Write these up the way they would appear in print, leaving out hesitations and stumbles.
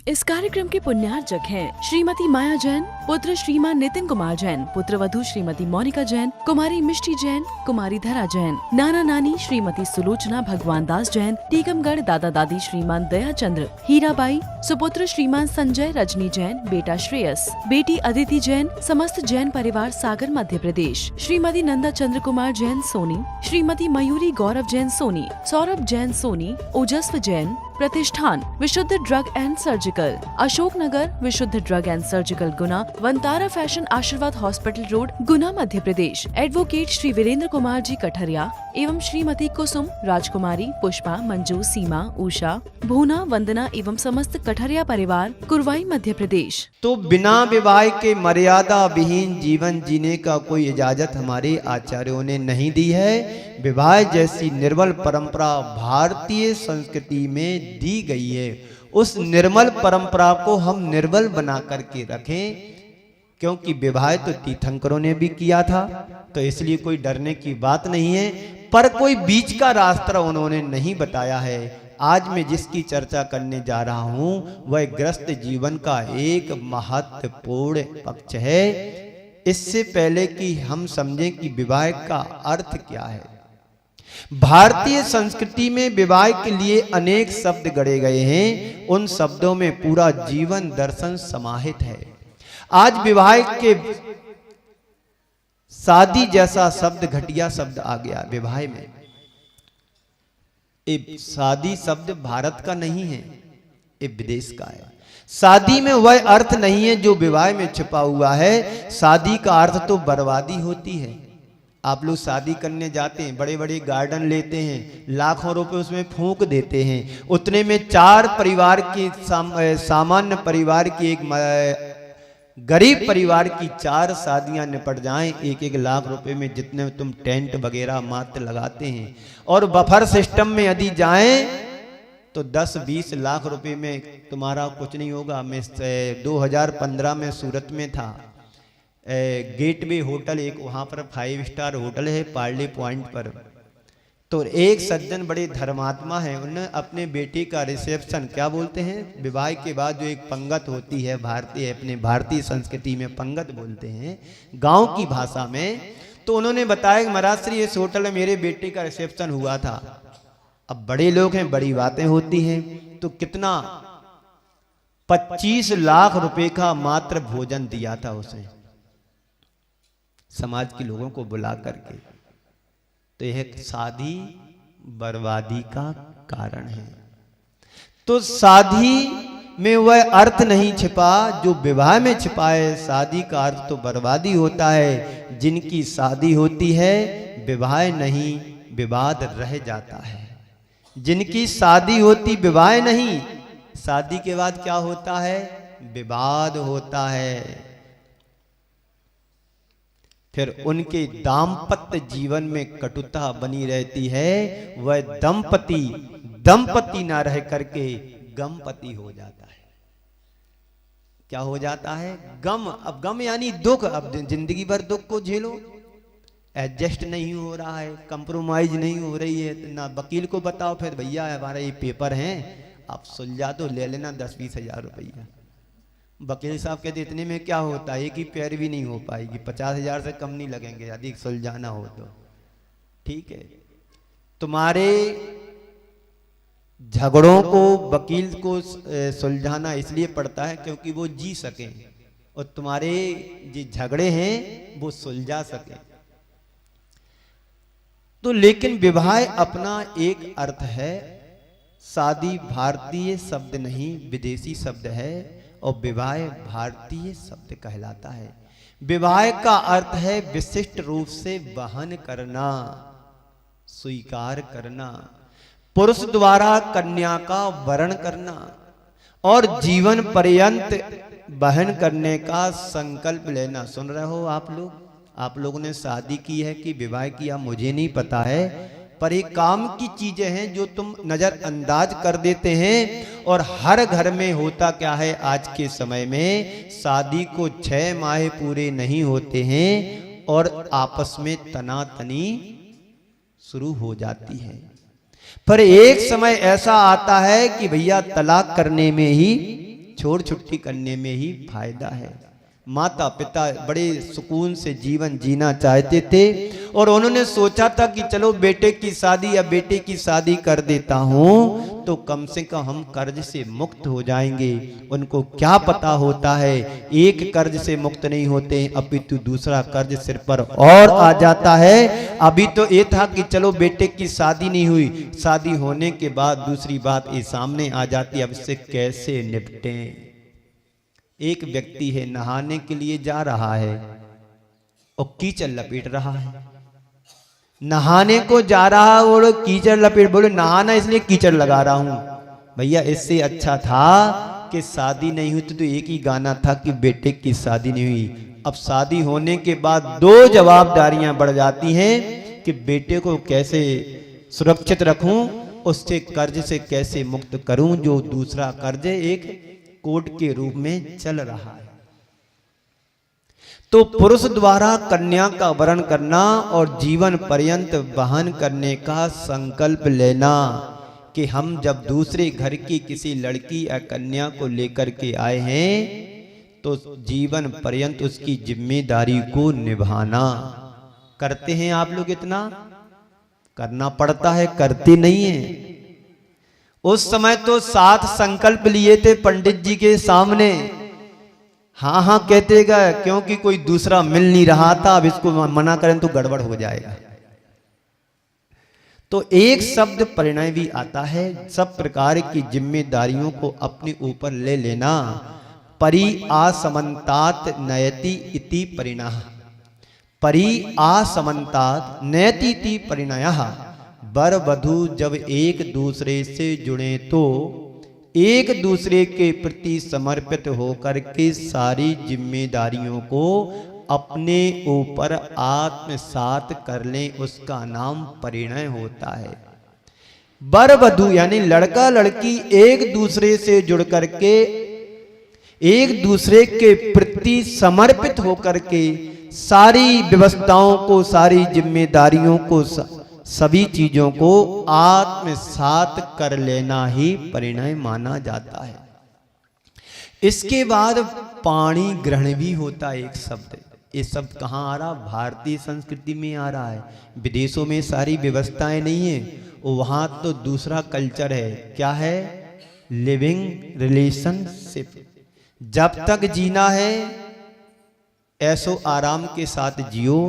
इस कार्यक्रम के पुण्यार्चक हैं श्रीमती माया जैन, पुत्र श्रीमान नितिन कुमार जैन, पुत्र वधू श्रीमती मोनिका जैन, कुमारी मिष्टी जैन, कुमारी धरा जैन, नाना नानी श्रीमती सुलोचना भगवान दास जैन, टीकमगढ़ दादा दादी श्रीमान दया चंद्र, हीराबाई, सुपुत्र श्रीमान संजय रजनी जैन, बेटा श्रेयस, बेटी अदिति जैन, समस्त जैन परिवार सागर मध्य प्रदेश, श्रीमती नंदा चंद्र कुमार जैन सोनी, श्रीमती मयूरी गौरव जैन सोनी, सौरभ जैन सोनी, ओजस्व जैन, प्रतिष्ठान विशुद्ध ड्रग एंड सर्जिकल, अशोकनगर विशुद्ध drug and surgical Guna, Vantara fashion आशीर्वाद हॉस्पिटल रोड गुना मध्य प्रदेश, एडवोकेट श्री वीरेंद्र कुमार जी कठरिया एवं श्रीमती कुसुम, राजकुमारी, पुष्पा, मंजू, सीमा, उषा, भूना, वंदना एवं समस्त कठरिया परिवार कुरवाई मध्य प्रदेश। तो बिना विवाह के मर्यादा विहीन जीवन जीने का कोई इजाजत हमारे आचार्यों ने नहीं दी है। विवाह जैसी निर्मल परंपरा भारतीय संस्कृति में दी गई है। उस निर्मल परंपरा को हम निर्मल बना करके रखें, क्योंकि विवाह तो तीर्थंकरों ने भी किया था, तो इसलिए कोई डरने की बात नहीं है। पर कोई बीच का रास्ता उन्होंने नहीं बताया है। आज मैं जिसकी चर्चा करने जा रहा हूं वह गृहस्थ जीवन का एक महत्वपूर्ण पक्ष है। इससे पहले कि हम समझें कि विवाह का अर्थ क्या है, भारतीय संस्कृति में विवाह के लिए अनेक शब्द गढ़े गए हैं। उन शब्दों में पूरा जीवन दर्शन समाहित है। आज विवाह के शादी जैसा शब्द घटिया शब्द आ गया विवाह में। ये शादी शब्द भारत का नहीं है, ये विदेश का है। शादी में वह अर्थ नहीं है जो विवाह में छिपा हुआ है। शादी का अर्थ तो बर्बादी होती है। आप लोग शादी करने जाते हैं, बड़े बड़े गार्डन लेते हैं, लाखों रुपए उसमें फूंक देते हैं। उतने में चार परिवार की सामान्य परिवार की, एक गरीब परिवार की चार शादियां निपट जाएं 1-1 लाख रुपए में, जितने तुम टेंट वगैरह मात्र लगाते हैं। और बफर सिस्टम में यदि जाएं तो 10-20 लाख रुपए में तुम्हारा कुछ नहीं होगा। मैं 2015 में सूरत में था, गेटवे होटल, एक वहाँ पर 5 स्टार होटल है पार्ले पॉइंट पर। तो एक सज्जन बड़े धर्मात्मा है, उन्होंने अपने बेटे का रिसेप्शन, क्या बोलते हैं, विवाह के बाद जो एक पंगत होती है, अपने भारतीय संस्कृति में पंगत बोलते हैं गांव की भाषा में। तो उन्होंने बताया कि महाराज श्री इस होटल में मेरे बेटे का रिसेप्शन हुआ था। अब बड़े लोग हैं, बड़ी बातें होती हैं। तो कितना 25 लाख रुपए का मात्र भोजन दिया था उसे, समाज के लोगों को बुला करके। तो यह शादी बर्बादी का कारण है। तो शादी में वह अर्थ नहीं छिपा जो विवाह में छिपा है। शादी का अर्थ तो बर्बादी होता है। जिनकी शादी होती है विवाह नहीं, विवाद रह जाता है। जिनकी शादी होती विवाह नहीं, शादी के बाद क्या होता है, विवाद होता है। फिर उनके दाम्पत्य जीवन में कटुता बनी रहती है। वह दंपति ना रह करके गमपति हो जाता है। क्या हो जाता है, गम। अब गम यानी दुख। अब जिंदगी भर दुख को झेलो, एडजस्ट नहीं हो रहा है, कंप्रोमाइज नहीं हो रही है, ना वकील को बताओ फिर भैया हमारा ये पेपर है आप सुलझा दो, ले लेना 10-20 हजार रुपया। वकील साहब कहते इतने में क्या होता है, एक ही पैर भी नहीं हो पाएगी, 50,000 से कम नहीं लगेंगे यदि सुलझाना हो तो। ठीक है, तुम्हारे झगड़ों को वकील को सुलझाना इसलिए पड़ता है क्योंकि वो जी सके और तुम्हारे जो झगड़े हैं वो सुलझा सके। तो लेकिन विवाह अपना एक अर्थ है। शादी भारतीय शब्द नहीं, विदेशी शब्द है, और विवाह भारतीय शब्द कहलाता है। विवाह का अर्थ है विशिष्ट रूप से वहन करना, स्वीकार करना, पुरुष द्वारा कन्या का वरण करना और जीवन पर्यंत वहन करने का संकल्प लेना। सुन रहे हो आप लोगों ने शादी की है कि विवाह किया मुझे नहीं पता है, पर एक काम की चीजें हैं जो तुम नजरअंदाज कर देते हैं। और हर घर में होता क्या है, आज के समय में शादी को 6 माह पूरे नहीं होते हैं और आपस में तनातनी शुरू हो जाती है। पर एक समय ऐसा आता है कि भैया तलाक करने में ही छोड़ छुट्टी करने में ही फायदा है। माता पिता बड़े सुकून से जीवन जीना चाहते थे और उन्होंने सोचा था कि चलो बेटे की शादी या बेटे की शादी कर देता हूं तो कम से कम हम कर्ज से मुक्त हो जाएंगे। उनको क्या पता होता है एक कर्ज से मुक्त नहीं होते, अपितु दूसरा कर्ज सिर पर और आ जाता है। अभी तो ये था कि चलो बेटे की शादी नहीं हुई, शादी होने के बाद दूसरी बात ये सामने आ जाती, अब इससे कैसे निपटें। एक व्यक्ति है नहाने के लिए जा रहा है और कीचड़ लपेट रहा है। नहाने को जा रहा और कीचड़ लपेट, बोले नहाना इसलिए कीचड़ लगा रहा हूं। भैया इससे अच्छा था कि शादी नहीं हुई तो एक ही गाना था कि बेटे की शादी नहीं हुई। अब शादी होने के बाद दो जवाबदारियां बढ़ जाती हैं कि बेटे को कैसे सुरक्षित रखूं, उससे कर्ज से कैसे मुक्त करूं, जो दूसरा कर्ज एक कोट के रूप में चल रहा है। तो पुरुष द्वारा कन्या का वरण करना और जीवन पर्यंत वहन करने का संकल्प लेना कि हम जब दूसरे घर की किसी लड़की या कन्या को लेकर के आए हैं तो जीवन पर्यंत उसकी जिम्मेदारी को निभाना। करते हैं आप लोग? इतना करना पड़ता है, करते नहीं है। उस समय तो 7 संकल्प लिए थे पंडित जी के सामने, हाँ हाँ कहते गए, क्योंकि कोई दूसरा मिल नहीं रहा था। अब इसको मना करें तो गड़बड़ हो जाएगा। तो एक शब्द परिणय भी आता है। सब प्रकार की जिम्मेदारियों को अपने ऊपर ले लेना। परि आसमन्तात नयति इति परिणयः, परि आसमन्तात नयति इति परिणयः। वर वधू जब एक दूसरे से जुड़े तो एक दूसरे के प्रति समर्पित होकर के सारी जिम्मेदारियों को अपने ऊपर आत्मसात कर लें, उसका नाम परिणय होता है। वर वधू यानी लड़का लड़की एक दूसरे से जुड़ करके एक दूसरे के प्रति समर्पित होकर के सारी व्यवस्थाओं को, सारी जिम्मेदारियों को, सभी चीजों को आत्मसात कर लेना ही परिणय माना जाता है। इसके बाद पाणी ग्रहण भी होता है। एक शब्द, ये शब्द कहाँ आ रहा? भारतीय संस्कृति में आ रहा है। विदेशों में सारी व्यवस्थाएं नहीं है, वहां तो दूसरा कल्चर है। क्या है? Living relationship. जब तक जीना है ऐसो आराम के साथ जियो,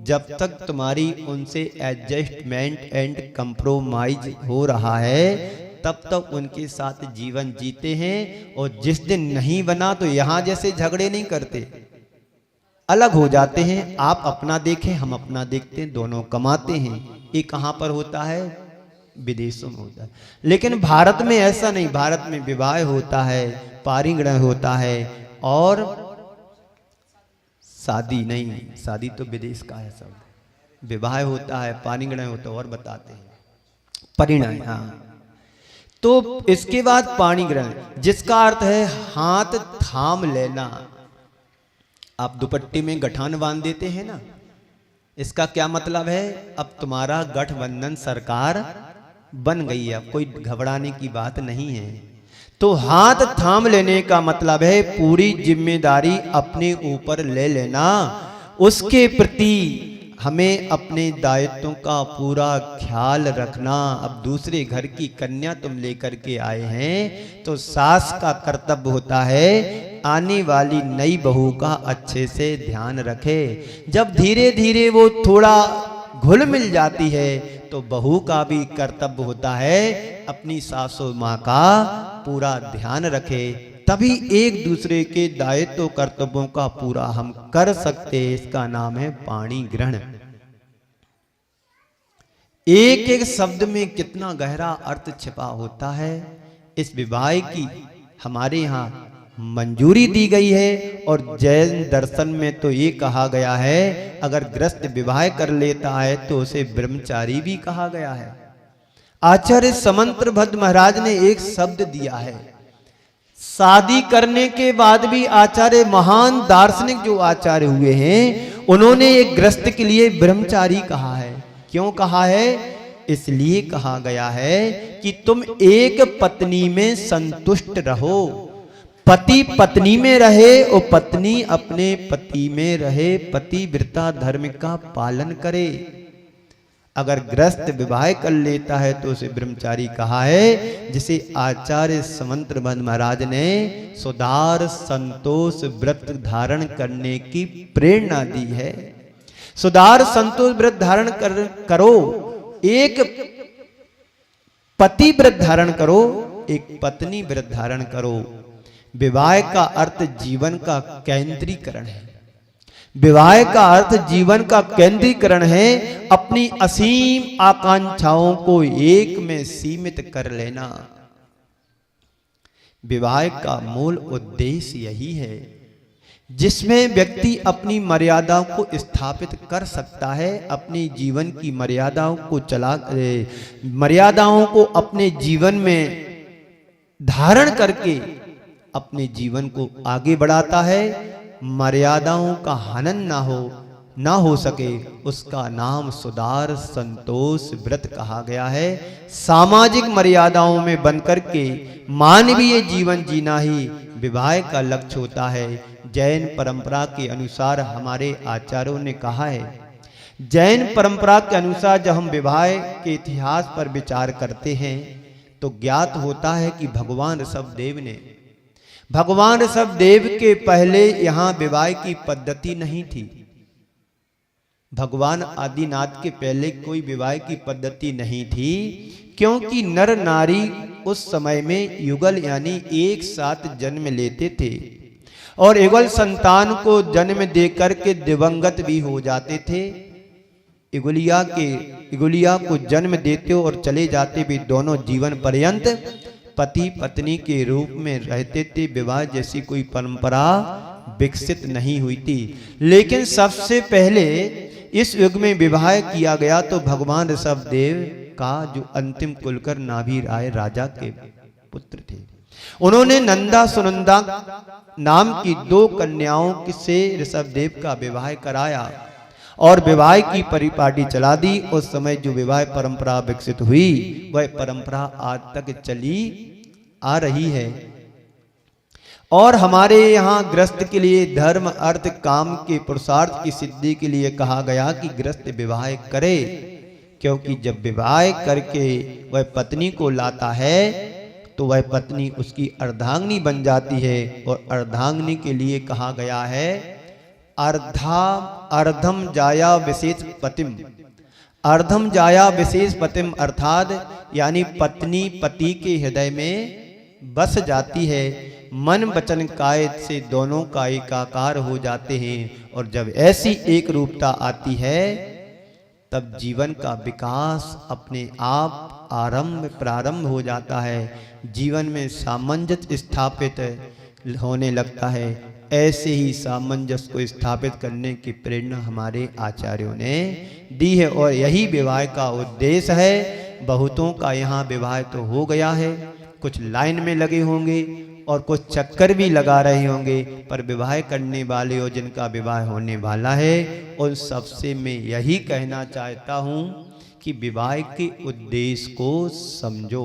जब तक तुम्हारी उनसे एडजस्टमेंट एंड कंप्रोमाइज हो रहा है तब तक उनके साथ जीवन जीते हैं। और जिस दिन नहीं बना तो यहां जैसे झगड़े नहीं करते, अलग हो जाते हैं। आप अपना देखें, हम अपना देखते हैं, दोनों कमाते हैं। ये कहां पर होता है? विदेशों में होता है। लेकिन भारत में ऐसा नहीं। भारत में विवाह होता है, पारिग्रहण होता है और शादी नहीं। शादी तो विदेश का है। सब विवाह होता है, पारिग्रहण होता है और बताते हैं परिणय। हाँ, तो इसके बाद पाणिग्रहण, जिसका अर्थ है हाथ थाम लेना। आप दुपट्टे में गठान बांध देते हैं ना, इसका क्या मतलब है? अब तुम्हारा गठबंधन सरकार बन गई है, अब कोई घबराने की बात नहीं है। तो हाथ थाम लेने का मतलब है पूरी जिम्मेदारी अपने ऊपर ले लेना। उसके प्रति हमें अपने दायित्वों का पूरा ख्याल रखना। अब दूसरे घर की कन्या तुम लेकर के आए हैं तो सास का कर्तव्य होता है आने वाली नई बहू का अच्छे से ध्यान रखे। जब धीरे धीरे वो थोड़ा घुल मिल जाती है तो बहू का भी कर्तव्य होता है अपनी सासू माँ का पूरा ध्यान रखे। तभी एक दूसरे के दायित्व कर्तव्यों का पूरा हम कर सकते। इसका नाम है पाणी ग्रहण। एक एक शब्द में कितना गहरा अर्थ छिपा होता है। इस विवाह की हमारे यहाँ मंजूरी दी गई है और जैन दर्शन में तो ये कहा गया है अगर गृहस्थ विवाह कर लेता है तो उसे ब्रह्मचारी भी कहा गया है। आचार्य समंत्रभद्र महाराज ने एक शब्द दिया है। शादी करने के बाद भी आचार्य, महान दार्शनिक जो आचार्य हुए हैं, उन्होंने एक गृहस्थ के लिए ब्रह्मचारी कहा है। क्यों कहा है? इसलिए कहा गया है कि तुम एक पत्नी में संतुष्ट रहो। पति पत्नी में रहे और पत्नी अपने पति में रहे, पतिव्रता धर्म का पालन करे। अगर गृहस्थ विवाह कर लेता है तो उसे ब्रह्मचारी कहा है, जिसे आचार्य समंतभद्र महाराज ने सुधार संतोष व्रत धारण करने की प्रेरणा दी है। सुधार संतोष व्रत धारण करो, एक पति व्रत धारण करो, एक पत्नी व्रत धारण करो। विवाह का अर्थ जीवन का केंद्रीकरण है। विवाह का अर्थ जीवन का केंद्रीकरण है, अपनी असीम आकांक्षाओं को एक में सीमित कर लेना। विवाह का मूल उद्देश्य यही है, जिसमें व्यक्ति अपनी मर्यादाओं को स्थापित कर सकता है, अपने जीवन की मर्यादाओं को मर्यादाओं को अपने जीवन में धारण करके अपने जीवन को आगे बढ़ाता है। मर्यादाओं का हनन ना हो सके, उसका नाम सुधार संतोष व्रत कहा गया है। सामाजिक मर्यादाओं में बनकर के मानवीय जीवन जीना ही विवाह का लक्ष्य होता है। जैन परंपरा के अनुसार हमारे आचार्यों ने कहा है, जैन परंपरा के अनुसार जब हम विवाह के इतिहास पर विचार करते हैं तो ज्ञात होता है कि भगवान ऋषभदेव के पहले यहां विवाह की पद्धति नहीं थी। भगवान आदिनाथ के पहले कोई विवाह की पद्धति नहीं थी, क्योंकि नर नारी उस समय में युगल यानी एक साथ जन्म लेते थे और युगल संतान को जन्म देकर के दिवंगत भी हो जाते थे। इगुलिया को जन्म देते और चले जाते भी, दोनों जीवन पर्यंत पति पत्नी के रूप में रहते थे। विवाह जैसी कोई परंपरा विकसित नहीं हुई थी। लेकिन सबसे पहले इस युग में विवाह किया गया तो भगवान ऋषभदेव का जो अंतिम कुलकर नाभि राय राजा के पुत्र थे, उन्होंने नंदा सुनंदा नाम की 2 कन्याओं से ऋषभदेव का विवाह कराया और विवाह की परिपाटी चला दी। उस समय जो विवाह परंपरा विकसित हुई वह परंपरा आज तक चली आ रही है। और हमारे यहाँ गृहस्थ के लिए धर्म अर्थ काम के पुरुषार्थ की सिद्धि के लिए कहा गया कि गृहस्थ विवाह करे, क्योंकि जब विवाह करके वह पत्नी को लाता है तो वह पत्नी उसकी अर्धांगिनी बन जाती है। और अर्धांगिनी के लिए कहा गया है, अर्धम जाया विशेष पतिम, अर्धम जाया विशेष पतिम, अर्थात यानी पत्नी पति के हृदय में बस जाती है। मन वचन काय से दोनों का एकाकार हो जाते हैं और जब ऐसी एक रूपता आती है तब जीवन का विकास अपने आप प्रारंभ हो जाता है। जीवन में सामंजस्य स्थापित होने लगता है। ऐसे ही सामंजस्य को स्थापित करने की प्रेरणा हमारे आचार्यों ने दी है और यही विवाह का उद्देश्य है। बहुतों का यहाँ विवाह तो हो गया है, कुछ लाइन में लगे होंगे और कुछ चक्कर भी लगा रहे होंगे, पर विवाह करने वाले और जिनका विवाह होने वाला है उन सबसे मैं यही कहना चाहता हूँ कि विवाह के उद्देश्य को समझो।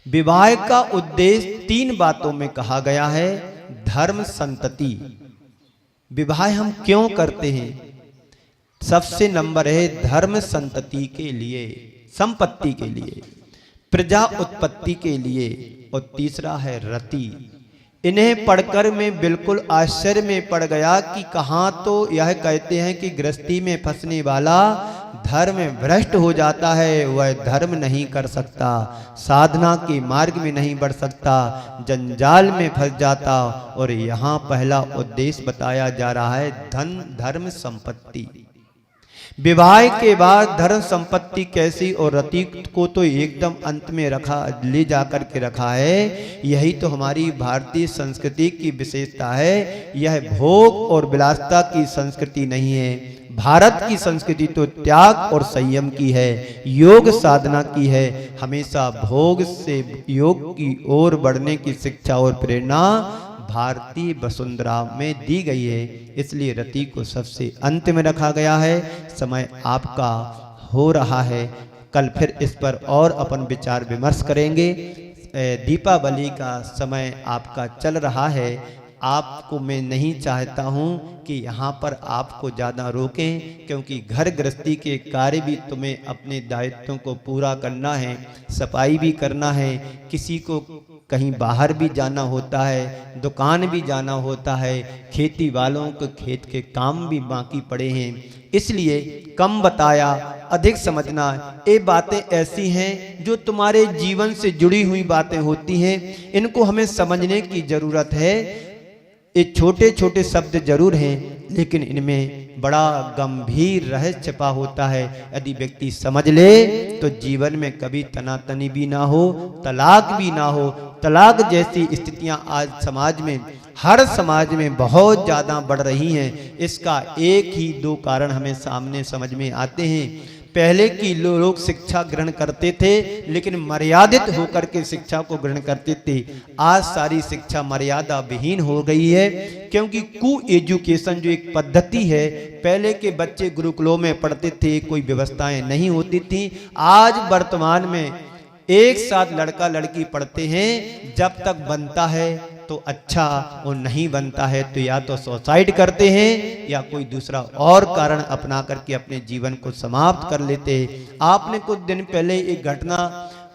विवाह का उद्देश्य 3 बातों में कहा गया है। धर्म संतति, विवाह हम क्यों करते हैं? सबसे नंबर है धर्म संतति के लिए, संपत्ति के लिए, प्रजा उत्पत्ति के लिए, और तीसरा है रति। इन्हें पढ़कर मैं बिल्कुल आश्चर्य में पड़ गया कि कहाँ तो यह कहते हैं कि गृहस्थी में फंसने वाला धर्म भ्रष्ट हो जाता है, वह धर्म नहीं कर सकता, साधना के मार्ग में नहीं बढ़ सकता, जंजाल में फंस जाता। और यहाँ पहला उद्देश्य बताया जा रहा है धर्म संपत्ति। विवाह के बाद धर्म संपत्ति कैसी और रति को तो एकदम अंत में ले जाकर के रखा है। यही तो हमारी भारतीय संस्कृति की विशेषता है। यह भोग और विलासिता की संस्कृति नहीं है। भारत की संस्कृति तो त्याग और संयम की है, योग साधना की है। हमेशा भोग से योग की ओर बढ़ने की शिक्षा और प्रेरणा भारतीय वसुंधरा में दी गई है, इसलिए रति को सबसे अंत में रखा गया है। समय आपका हो रहा है, कल फिर इस पर और अपन विचार विमर्श करेंगे। दीपावली का समय आपका चल रहा है, आपको मैं नहीं चाहता हूँ कि यहाँ पर आपको ज़्यादा रोकें, क्योंकि घर गृहस्थी के कार्य भी तुम्हें अपने दायित्वों को पूरा करना है, सफाई भी करना है, किसी को कहीं बाहर भी जाना होता है, दुकान भी जाना होता है, खेती वालों को खेत के काम भी बाकी पड़े हैं। इसलिए कम बताया अधिक समझना, ये बातें ऐसी हैं जो तुम्हारे जीवन से जुड़ी हुई बातें होती हैं, इनको हमें समझने की ज़रूरत है। ये छोटे छोटे शब्द जरूर हैं, लेकिन इनमें बड़ा गंभीर रहस्य छिपा होता है। यदि व्यक्ति समझ ले तो जीवन में कभी तनातनी भी ना हो, तलाक भी ना हो। तलाक जैसी स्थितियां आज समाज में, हर समाज में बहुत ज़्यादा बढ़ रही हैं। इसका एक ही दो कारण हमें सामने समझ में आते हैं। पहले की लोग शिक्षा ग्रहण करते थे, लेकिन मर्यादित होकर के शिक्षा को ग्रहण करते थे। आज सारी शिक्षा मर्यादा विहीन हो गई है, क्योंकि कु एजुकेशन जो एक पद्धति है, पहले के बच्चे गुरुकुलों में पढ़ते थे, कोई व्यवस्थाएं नहीं होती थी। आज वर्तमान में एक साथ लड़का लड़की पढ़ते हैं, जब तक बनता है तो अच्छा, और नहीं बनता है तो या तो सुसाइड करते हैं या कोई दूसरा और कारण अपना करके अपने जीवन को समाप्त कर लेते हैं। आपने कुछ दिन पहले एक घटना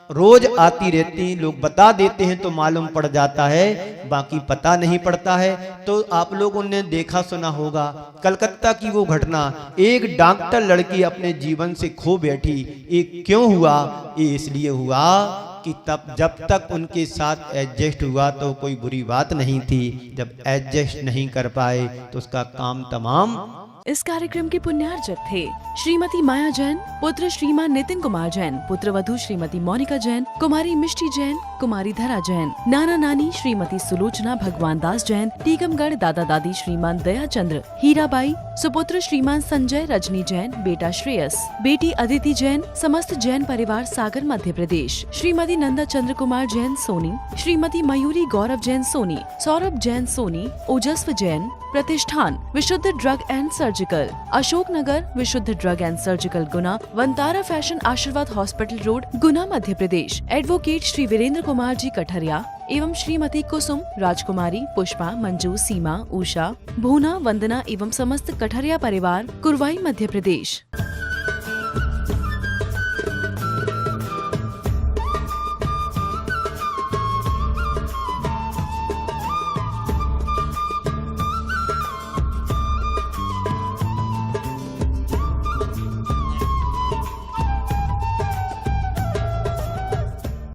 रोज आती रहती, लोग बता देते हैं तो मालूम पड़ जाता है, बाकी पता नहीं पड़ता है। तो आप लोगों ने देखा सुना होगा कलकत्ता की वो घटना, एक डॉक्टर लड़की अपने जीवन से खो बैठी। ये क्यों हुआ? ये इसलिए हुआ कि तब जब तक उनके साथ एडजस्ट हुआ तो कोई बुरी बात नहीं थी, जब एडजस्ट नहीं कर पाए तो उसका काम तमाम। इस कार्यक्रम के पुण्यार्चक थे श्रीमती माया जैन, पुत्र श्रीमान नितिन कुमार जैन, पुत्र वधू श्रीमती मोनिका जैन, कुमारी मिष्टी जैन, कुमारी धरा जैन, नाना नानी श्रीमती सुलोचना भगवान दास जैन, टीकमगढ़ दादा दादी श्रीमान दया चंद्र, हीराबाई, सुपुत्र श्रीमान संजय रजनी जैन, बेटा श्रेयस, बेटी अदिति जैन, समस्त जैन परिवार सागर मध्य प्रदेश, श्रीमती नंदा चंद्र कुमार जैन सोनी, श्रीमती मयूरी गौरव जैन सोनी, सौरभ जैन सोनी, ओजस्व जैन, प्रतिष्ठान विशुद्ध drug and surgical, Ashok Nagar विशुद्ध drug and surgical Guna, Vantara fashion आशीर्वाद हॉस्पिटल रोड गुना मध्य प्रदेश, एडवोकेट श्री वीरेंद्र कुमार जी कठरिया एवं श्रीमती कुसुम, राजकुमारी, पुष्पा, मंजू, सीमा, उषा, भूना, वंदना एवं समस्त कठरिया परिवार कुरवाई मध्य प्रदेश।